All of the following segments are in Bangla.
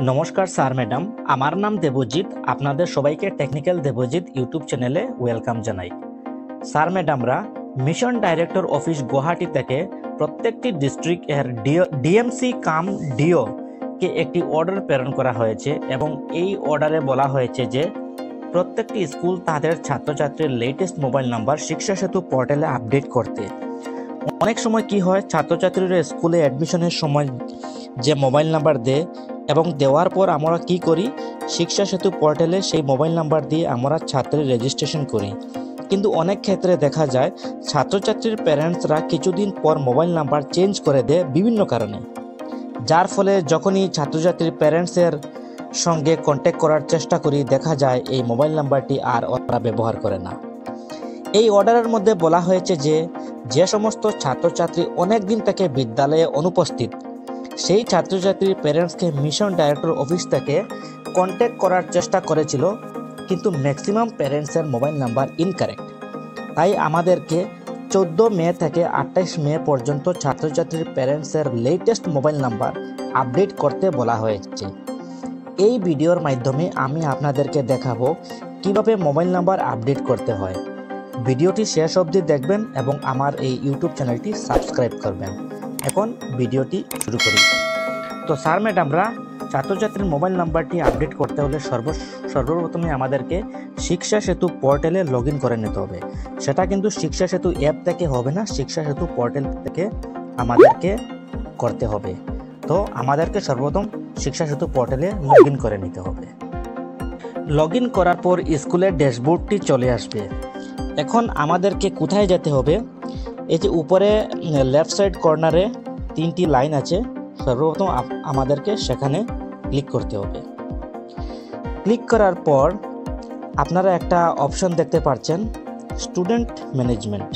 নমস্কার স্যার ম্যাডাম, আমার নাম দেবজিৎ। আপনাদের সবাইকে টেকনিক্যাল দেবজিৎ ইউটিউব চ্যানেলে ওয়েলকাম জানাই। স্যার ম্যাডামরা মিশন ডাইরেক্টর অফিস গুয়াহাটি থেকে প্রত্যেকটি ডিস্ট্রিক্ট এর ডিএমসি কাম ডিও কে একটি অর্ডার প্রেরণ করা হয়েছে এবং এই অর্ডারে বলা হয়েছে যে প্রত্যেকটি স্কুল তাদের ছাত্রছাত্রীর লেটেস্ট মোবাইল নাম্বার শিক্ষা সেতু পোর্টালে আপডেট করতে। অনেক সময় কি হয়, ছাত্রছাত্রীরা স্কুলে অ্যাডমিশনের সময় যে মোবাইল নাম্বার দেয় এবং দেওয়ার পর আমরা কি করি, শিক্ষা সেতু পোর্টালে সেই মোবাইল নাম্বার দিয়ে আমরা ছাত্রের রেজিস্ট্রেশন করি। কিন্তু অনেক ক্ষেত্রে দেখা যায় ছাত্রছাত্রীর প্যারেন্টসরা কিছুদিন পর মোবাইল নাম্বার চেঞ্জ করে দেয় বিভিন্ন কারণে, যার ফলে যখনই ছাত্রছাত্রীর প্যারেন্টসের সঙ্গে কন্ট্যাক্ট করার চেষ্টা করি দেখা যায় এই মোবাইল নাম্বারটি আর ওরা ব্যবহার করে না। এই অর্ডারের মধ্যে বলা হয়েছে যে সমস্ত ছাত্রছাত্রী অনেক দিন থেকে বিদ্যালয়ে অনুপস্থিত সেই ছাত্রছাত্রীর প্যারেন্টসকে মিশন ডাইরেক্টর অফিস থেকে কন্ট্যাক্ট করার চেষ্টা করেছিল, কিন্তু ম্যাক্সিমাম প্যারেন্টসের মোবাইল নাম্বার ইনকারেক্ট। তাই আমাদেরকে 14 মে থেকে 28 মে পর্যন্ত ছাত্রছাত্রীর প্যারেন্টসের লেটেস্ট মোবাইল নাম্বার আপডেট করতে বলা হয়েছে। এই ভিডিওর মাধ্যমে আমি আপনাদেরকে দেখাবো কিভাবে মোবাইল নাম্বার আপডেট করতে হয়। ভিডিওটি শেষ অবধি দেখবেন এবং আমার এই ইউটিউব চ্যানেলটি সাবস্ক্রাইব করবেন। এখন ভিডিওটি শুরু করি। তো স্যার ম্যাডামরা ছাত্রছাত্রীর মোবাইল নাম্বারটি আপডেট করতে হলে সর্বপ্রথমে আমাদেরকে শিক্ষা সেতু পোর্টালে লগ ইন করে নিতে হবে। সেটা কিন্তু শিক্ষা সেতু অ্যাপ থেকে হবে না, শিক্ষা সেতু পোর্টাল থেকে আমাদেরকে করতে হবে। তো আমাদেরকে সর্বপ্রথম শিক্ষা সেতু পোর্টালে লগ ইন করে নিতে হবে। লগ ইন করার পর স্কুলের ড্যাশবোর্ডটি চলে আসবে। এখন আমাদেরকে কোথায় যেতে হবে, এই যে উপরে লেফট সাইড কর্নারে 3টি লাইন আছে, সর্বপ্রথম আমাদেরকে সেখানে ক্লিক করতে হবে। ক্লিক করার পর আপনারা একটা অপশন দেখতে পাচ্ছেন স্টুডেন্ট ম্যানেজমেন্ট।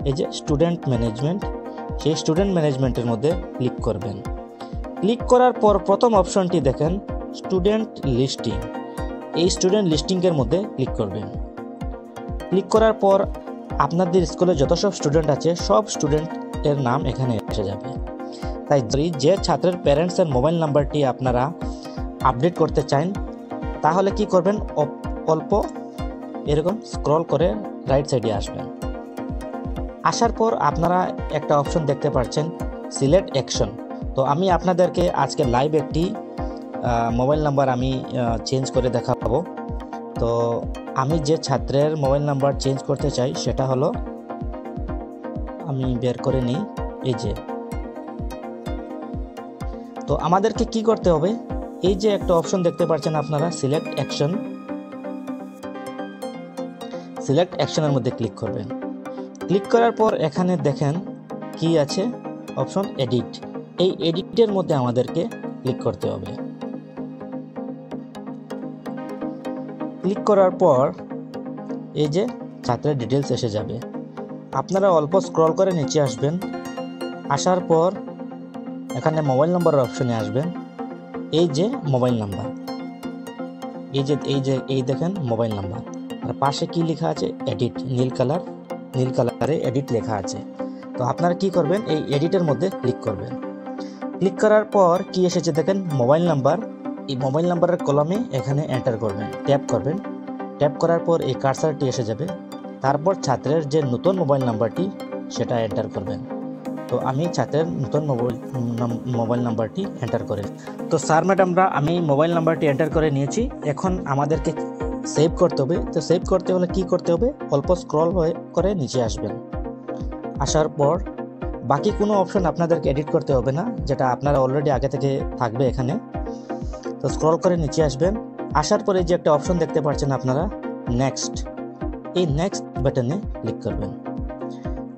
এই যে স্টুডেন্ট ম্যানেজমেন্ট, সেই স্টুডেন্ট ম্যানেজমেন্টের মধ্যে ক্লিক করবেন। ক্লিক করার পর প্রথম অপশনটি দেখেন স্টুডেন্ট লিস্টিং, এই স্টুডেন্ট লিস্টিংয়ের মধ্যে ক্লিক করবেন। ক্লিক করার পর আপনাদের স্কুলে যত সব স্টুডেন্ট আছে সব স্টুডেন্টের নাম এখানে এসে যাবে। তাই যে ছাত্রের প্যারেন্টসের মোবাইল নাম্বারটি আপনারা আপডেট করতে চান তাহলে কি করবেন, অল্প এরকম স্ক্রল করে রাইট সাইডে আসবেন। আসার পর আপনারা একটা অপশন দেখতে পাচ্ছেন সিলেক্ট অ্যাকশন। তো আমি আপনাদেরকে আজকে লাইভ একটি মোবাইল নাম্বার আমি চেঞ্জ করে দেখাবো। তো আমি যে ছাত্রের মোবাইল নাম্বার চেঞ্জ করতে চাই সেটা হলো, আমি বের করে নিই, এই যে। তো আমাদেরকে কি করতে হবে, এই যে একটা অপশন দেখতে পাচ্ছেন আপনারা সিলেক্ট অ্যাকশন, সিলেক্ট অ্যাকশনের মধ্যে ক্লিক করবেন। ক্লিক করার পর এখানে দেখেন কি আছে অপশন এডিট, এই এডিটের মধ্যে আমাদেরকে ক্লিক করতে হবে। ক্লিক করার পর এই যে ছাত্রের ডিটেলস এসে যাবে। আপনারা অল্প স্ক্রল করে নিচে আসবেন, আসার পর এখানে মোবাইল নাম্বারের অপশনে আসবেন। এই যে মোবাইল নাম্বার, এই দেখেন মোবাইল নাম্বার, আর পাশে কি লেখা আছে এডিট, নীল কালারে এডিট লেখা আছে। তো আপনারা কি করবেন, এই এডিটের মধ্যে ক্লিক করবেন। ক্লিক করার পর কি এসেছে দেখেন মোবাইল নাম্বার, এই মোবাইল নাম্বারের কলমে এখানে এন্টার করবেন, ট্যাপ করবেন। ট্যাপ করার পর এই কার্সারটি এসে যাবে, তারপর ছাত্রের যে নতুন মোবাইল নাম্বারটি সেটা এন্টার করবেন। তো আমি ছাত্রের নতুন মোবাইল নাম্বারটি এন্টার করে, তো স্যার ম্যাডামরা আমি মোবাইল নাম্বারটি এন্টার করে নিয়েছি। এখন আমাদেরকে সেভ করতে হবে। তো সেভ করতে হলে কি করতে হবে, অল্প স্ক্রল করে নিচে আসবেন। আসার পর বাকি কোনো অপশন আপনাদেরকে এডিট করতে হবে না, যেটা আপনারা অলরেডি আগে থেকে থাকবে এখানে। তো স্ক্রল করে নিচে আসবেন, আসার পরে যে একটা অপশন দেখতে পাচ্ছেন আপনারা নেক্সট, এই নেক্সট বাটনে ক্লিক করবেন।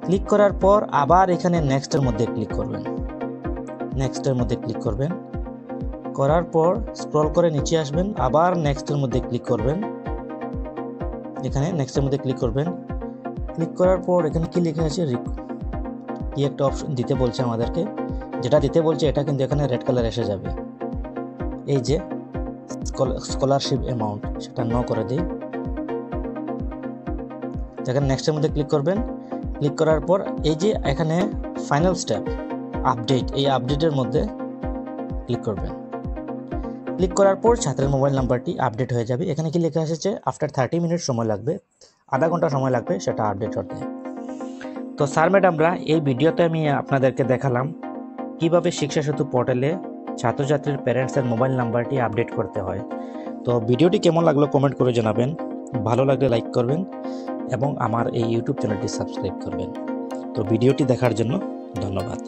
ক্লিক করার পর আবার এখানে নেক্সটের মধ্যে ক্লিক করবেন, নেক্সটের মধ্যে ক্লিক করবেন। করার পর স্ক্রল করে নিচে আসবেন, আবার নেক্সটের মধ্যে ক্লিক করবেন, এখানে নেক্সটের মধ্যে ক্লিক করবেন। ক্লিক করার পর এখানে কি লেখা আছে, কি একটা অপশন দিতে বলছে আমাদেরকে, যেটা দিতে বলছে এটা কিন্তু এখানে রেড কালার এসে যাবে। এই যে স্কলারশিপ অ্যামাউন্ট, সেটা ন করে দিই। এখানে নেক্সটের মধ্যে ক্লিক করবেন। ক্লিক করার পর এই যে এখানে ফাইনাল স্টেপ আপডেট, এই আপডেটের মধ্যে ক্লিক করবেন। ক্লিক করার পর ছাত্রের মোবাইল নাম্বারটি আপডেট হয়ে যাবে। এখানে কি লেখা এসেছে আফটার 30 মিনিট সময় লাগবে, আধা ঘন্টা সময় লাগবে সেটা আপডেট হতে। তো স্যার ম্যাডামরা এই ভিডিওতে আমি আপনাদেরকে দেখালাম কিভাবে শিক্ষা সেতু পোর্টালে ছাত্রছাত্রীর প্যারেন্টসের মোবাইল নাম্বারটি আপডেট করতে হয়। তো ভিডিওটি কেমন লাগলো কমেন্ট করে জানাবেন, ভালো লাগলে লাইক করবেন এবং আমার এই ইউটিউব চ্যানেলটি সাবস্ক্রাইব করবেন। তো ভিডিওটি দেখার জন্য ধন্যবাদ।